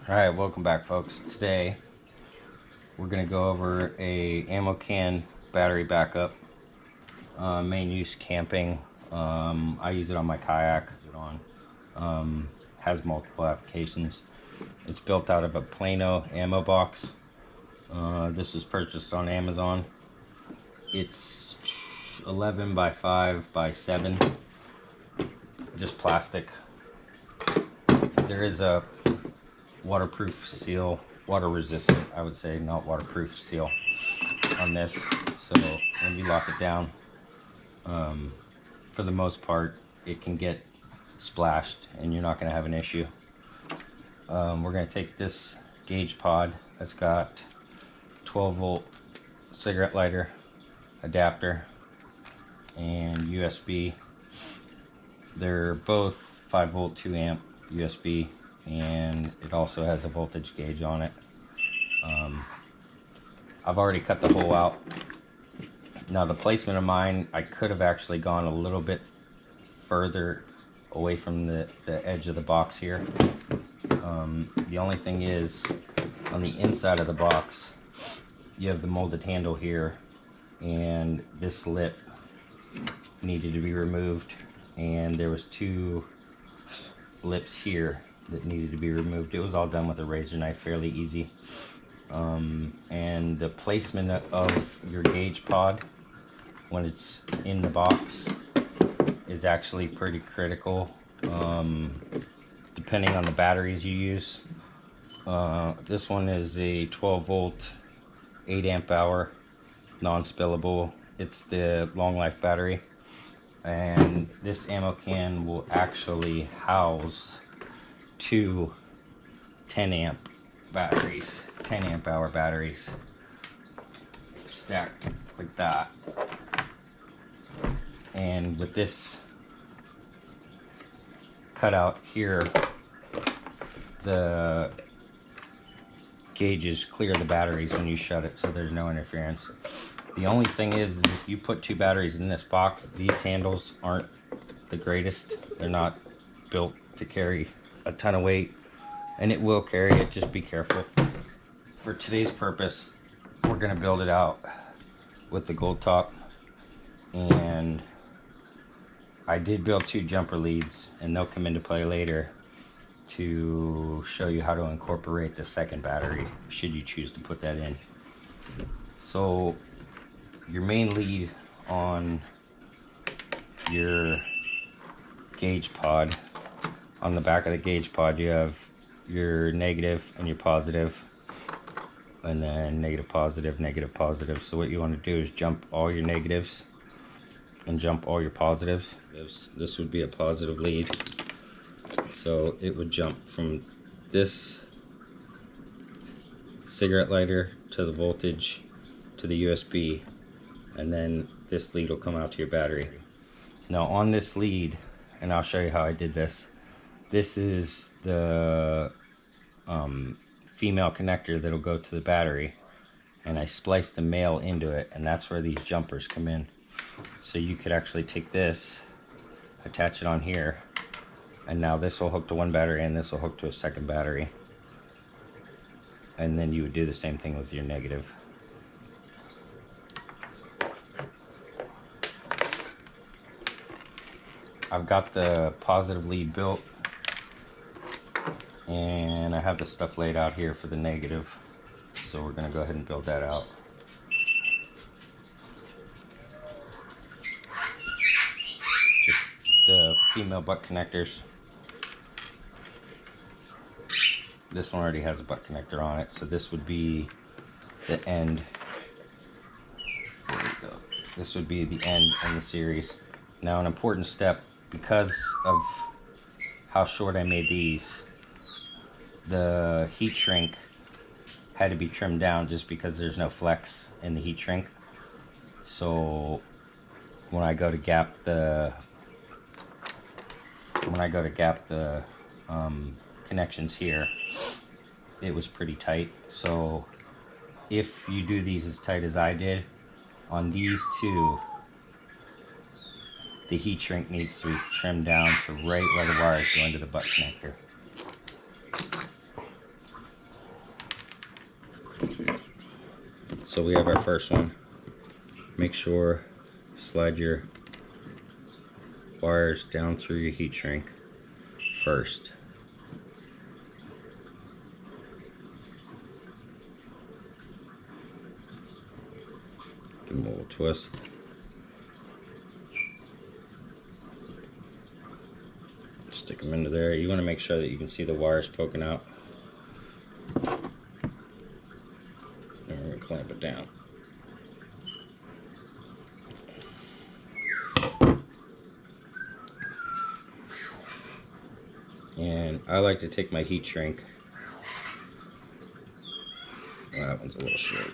Alright, welcome back folks. Today we're going to go over a ammo can battery backup. Main use camping. I use it on my kayak. Has multiple applications. It's built out of a Plano ammo box. This was purchased on Amazon. It's 11 by 5 by 7. Just plastic. There is a waterproof seal, water resistant I would say, not waterproof seal on this, so when you lock it down, for the most part it can get splashed and you're not going to have an issue. We're going to take this gauge pod that's got 12 volt cigarette lighter adapter and USB. They're both 5 volt 2 amp USB, and it also has a voltage gauge on it. I've already cut the hole out. Now the placement of mine, I could have actually gone a little bit further away from the edge of the box here. The only thing is, on the inside of the box you have the molded handle here, and this lip needed to be removed, and there was 2 lips here that needed to be removed. It was all done with a razor knife, fairly easy. And the placement of your gauge pod when it's in the box is actually pretty critical, depending on the batteries you use. This one is a 12 volt 8 amp hour non-spillable. It's the long life battery, and this ammo can will actually house 2 10 amp batteries, 10 amp hour batteries, stacked like that. And with this cutout here, the gauges clear the batteries when you shut it, so there's no interference. The only thing is if you put 2 batteries in this box, these handles aren't the greatest. They're not built to carry a ton of weight, and it will carry it, just be careful. For today's purpose, we're going to build it out with the gold top, and I did build 2 jumper leads, and they'll come into play later to show you how to incorporate the second battery should you choose to put that in. So your main lead on your gauge pod, on the back of the gauge pod you have your negative and your positive, and then negative positive, negative positive. So what you want to do is jump all your negatives and jump all your positives. This would be a positive lead, so it would jump from this cigarette lighter to the voltage to the USB, and then this lead will come out to your battery. Now on this lead, and I'll show you how I did this, this is the female connector that'll go to the battery, and I spliced the male into it, and that's where these jumpers come in. So you could actually take this, attach it on here, and now this will hook to one battery and this will hook to a second battery, and then you would do the same thing with your negative. I've got the positive lead built, and I have the stuff laid out here for the negative, so we're going to go ahead and build that out. Just the female butt connectors. This one already has a butt connector on it, so this would be the end. There we go. This would be the end in the series. Now an important step, because of how short I made these, the heat shrink had to be trimmed down just because there's no flex in the heat shrink. So when I go to gap the connections here, it was pretty tight. So if you do these as tight as I did, on these 2, the heat shrink needs to be trimmed down to right where the wires go into the butt connector. So we have our first one. Make sure slide your wires down through your heat shrink first. Give them a little twist. Stick them into there. You want to make sure that you can see the wires poking out. And we're going to clamp it down. And I like to take my heat shrink. Well, that one's a little short.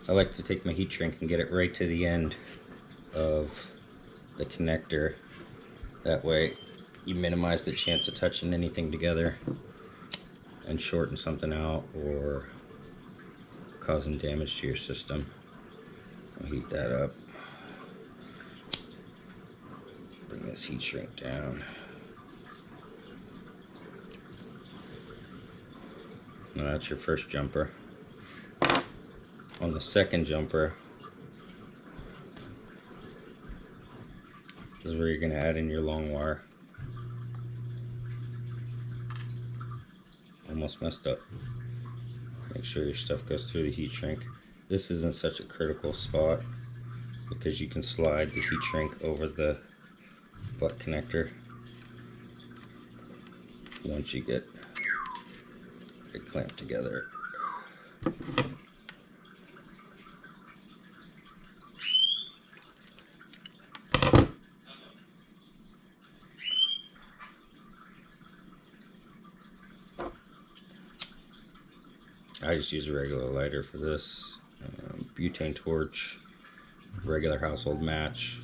I like to take my heat shrink and get it right to the end of the connector. That way you minimize the chance of touching anything together and shorting something out or causing damage to your system. I'll heat that up. Bring this heat shrink down. Now that's your first jumper. On the second jumper, this is where you're going to add in your long wire. Almost messed up. Make sure your stuff goes through the heat shrink. This isn't such a critical spot because you can slide the heat shrink over the butt connector once you get it clamped together. I just use a regular lighter for this. Butane torch, regular household match,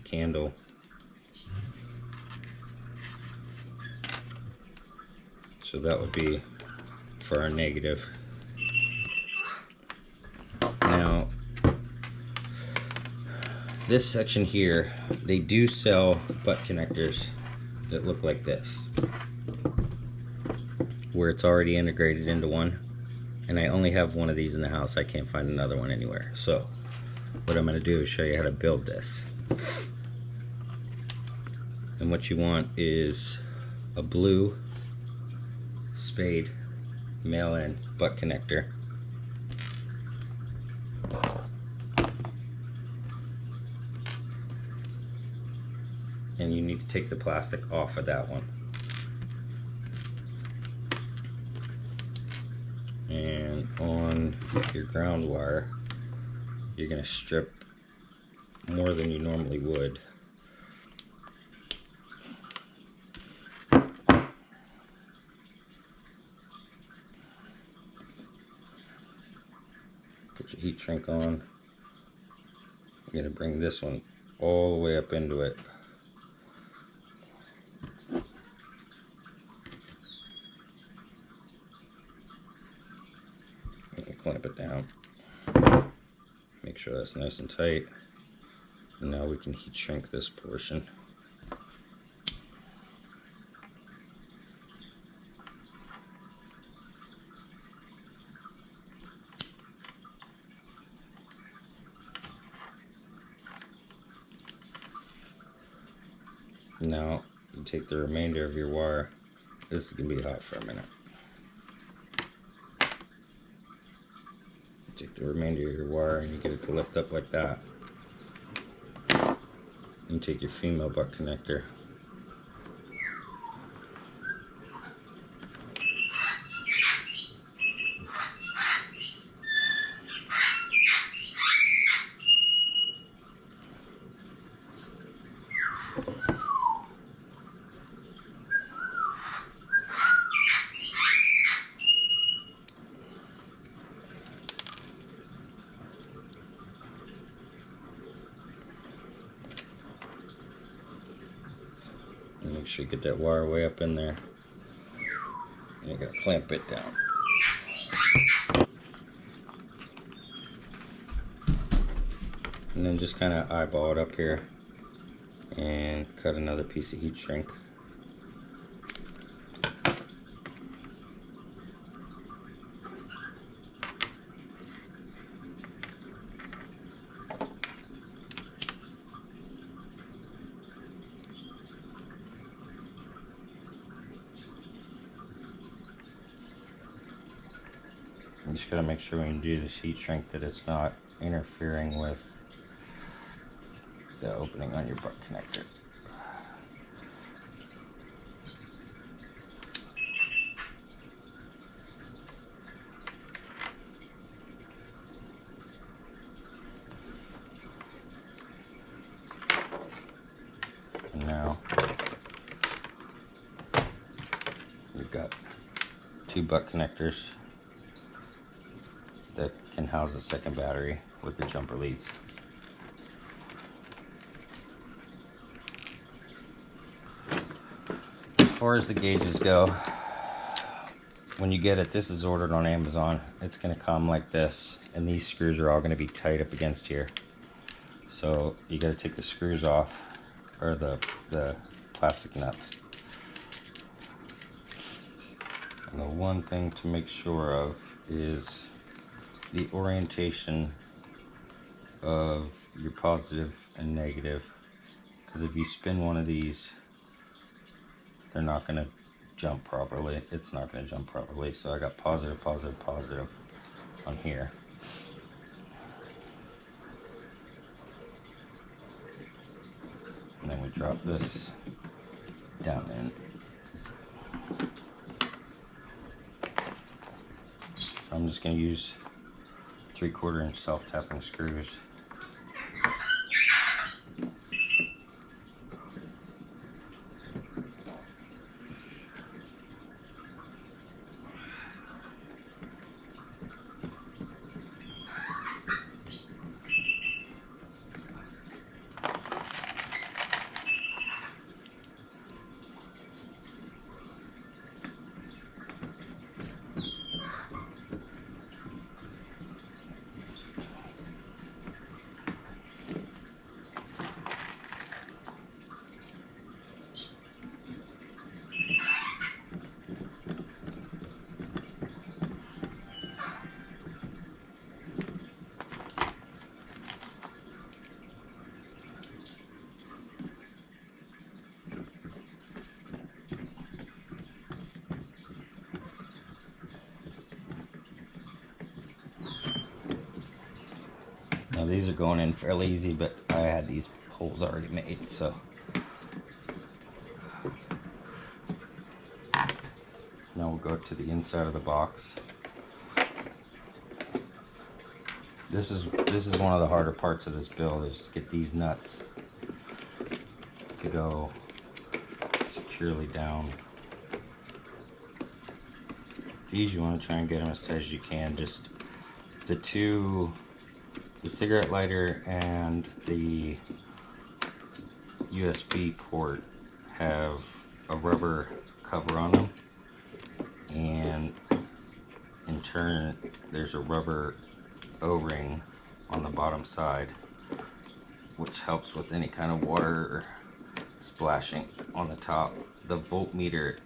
candle. So that would be for our negative. Now, this section here, they do sell butt connectors that look like this, where it's already integrated into one, and I only have one of these in the house. I can't find another one anywhere. So what I'm going to do is show you how to build this. And what you want is a blue spade male-in butt connector. And you need to take the plastic off of that one. And on your ground wire, you're going to strip more than you normally would. Put your heat shrink on. You're going to bring this one all the way up into it. Clamp it down. Make sure that's nice and tight. And now we can heat shrink this portion. Now you take the remainder of your wire. This is going to be hot for a minute. Take the remainder of your wire and you get it to lift up like that. You take your female butt connector. Make sure you get that wire way up in there. And you're going to clamp it down. And then just kind of eyeball it up here and cut another piece of heat shrink. You just gotta make sure when you do this heat shrink that it's not interfering with the opening on your butt connector. And now you've got two butt connectors that can house a second battery with the jumper leads. As far as the gauges go, when you get it, this is ordered on Amazon. It's going to come like this, and these screws are all going to be tight up against here. So you got to take the screws off, or the plastic nuts. And the one thing to make sure of is the orientation of your positive and negative, because if you spin one of these, they're not going to jump properly. It's not going to jump properly. So I got positive, positive, positive on here. And then we drop this down in. I'm just going to use 3/4 inch self-tapping screws. Now these are going in fairly easy, but I had these holes already made, so. Now we'll go to the inside of the box. This is one of the harder parts of this build, is get these nuts to go securely down. These you want to try and get them as tight as you can. Just the cigarette lighter and the USB port have a rubber cover on them, and in turn there's a rubber O-ring on the bottom side, which helps with any kind of water splashing on the top. The voltmeter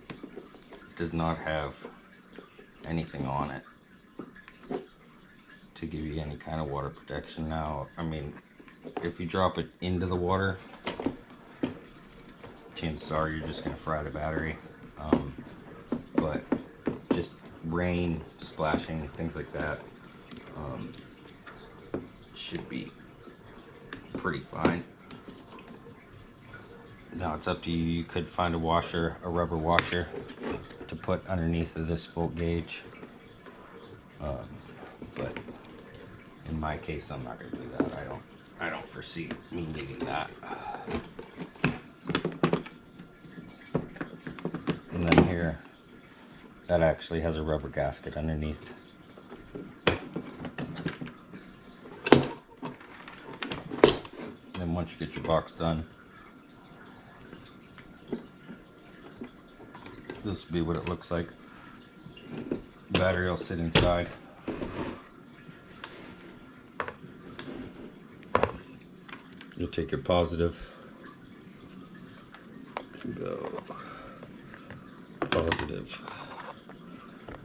does not have anything on it to give you any kind of water protection. Now, I mean, if you drop it into the water, chances are you're just going to fry the battery. But just rain, splashing, things like that should be pretty fine. Now it's up to you. You could find a washer, a rubber washer, to put underneath of this volt gauge. But in my case, I'm not going to do that. I don't foresee me needing that. And then here, that actually has a rubber gasket underneath. And then once you get your box done, this will be what it looks like. The battery will sit inside. You'll take your positive, go positive,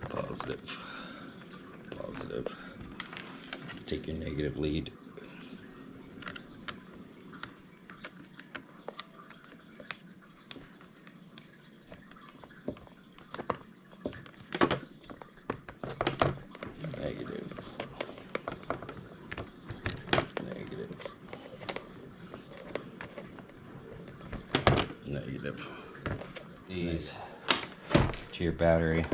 positive, positive. Take your negative lead. to your battery.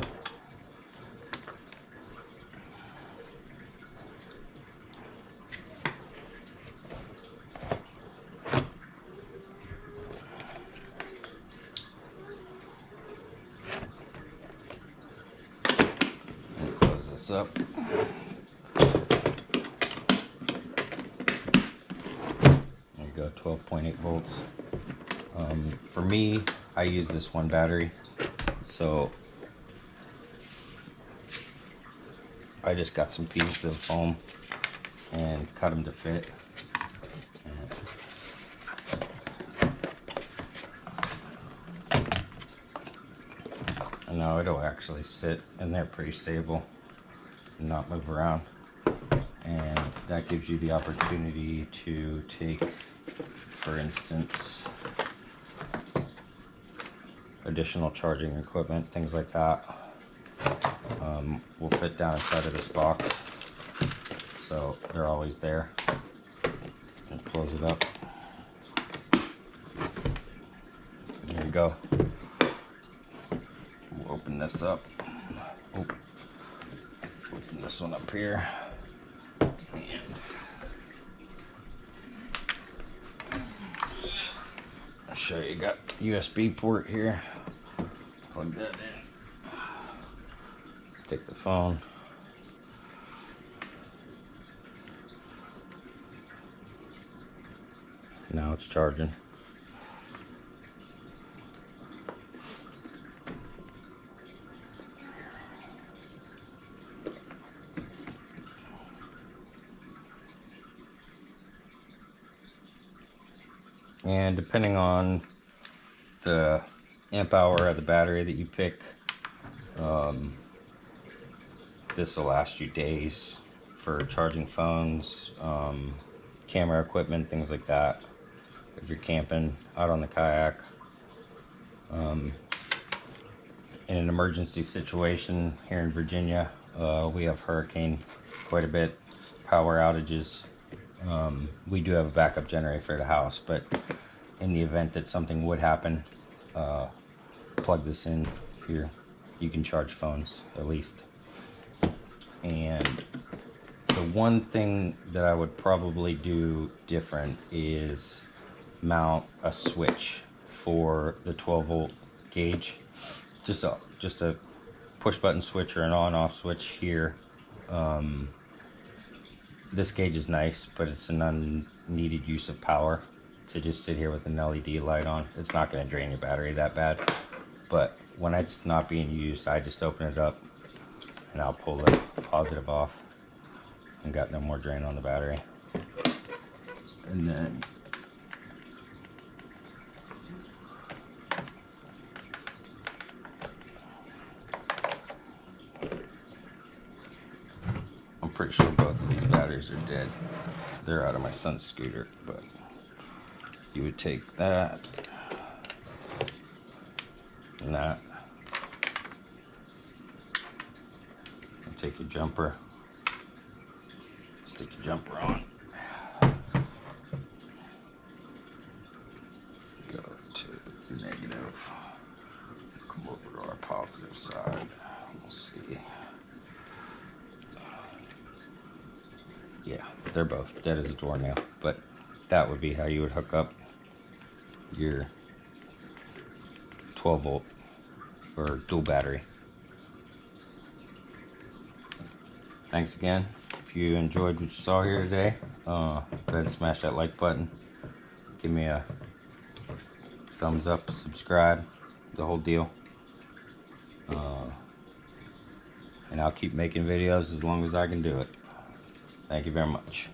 And close this up. There you go, 12.8 volts. For me, I use this one battery, so I just got some pieces of foam and cut them to fit. And now it'll actually sit in there pretty stable and not move around. And that gives you the opportunity to take, for instance, additional charging equipment, things like that. Will fit down inside of this box, so they're always there. And close it up. There you go. We'll open this up. Oh. Open this one up here. And I'll show you. Got USB port here. Plug that in. Take the phone. Now it's charging. And depending on the amp hour of the battery that you pick, this will last you days for charging phones, camera equipment, things like that. If you're camping out on the kayak, in an emergency situation here in Virginia, we have hurricane quite a bit, power outages. We do have a backup generator for the house, but in the event that something would happen, plug this in here. You can charge phones at least. And the one thing that I would probably do different is mount a switch for the 12 volt gauge. Just a push button switch or an on off switch here. This gauge is nice, but it's an unneeded use of power to just sit here with an LED light on. It's not going to drain your battery that bad, but when it's not being used, I just open it up and I'll pull the positive off and got no more drain on the battery. And then I'm pretty sure both of these batteries are dead. They're out of my son's scooter, but you would take that and that, and take your jumper, stick your jumper on, go to negative, come over to our positive side, we'll see. Yeah, they're both dead as a doornail, but that would be how you would hook up your 12 volt or dual battery. Thanks again. If you enjoyed what you saw here today, go ahead and smash that like button. Give me a thumbs up, subscribe, the whole deal. And I'll keep making videos as long as I can do it. Thank you very much.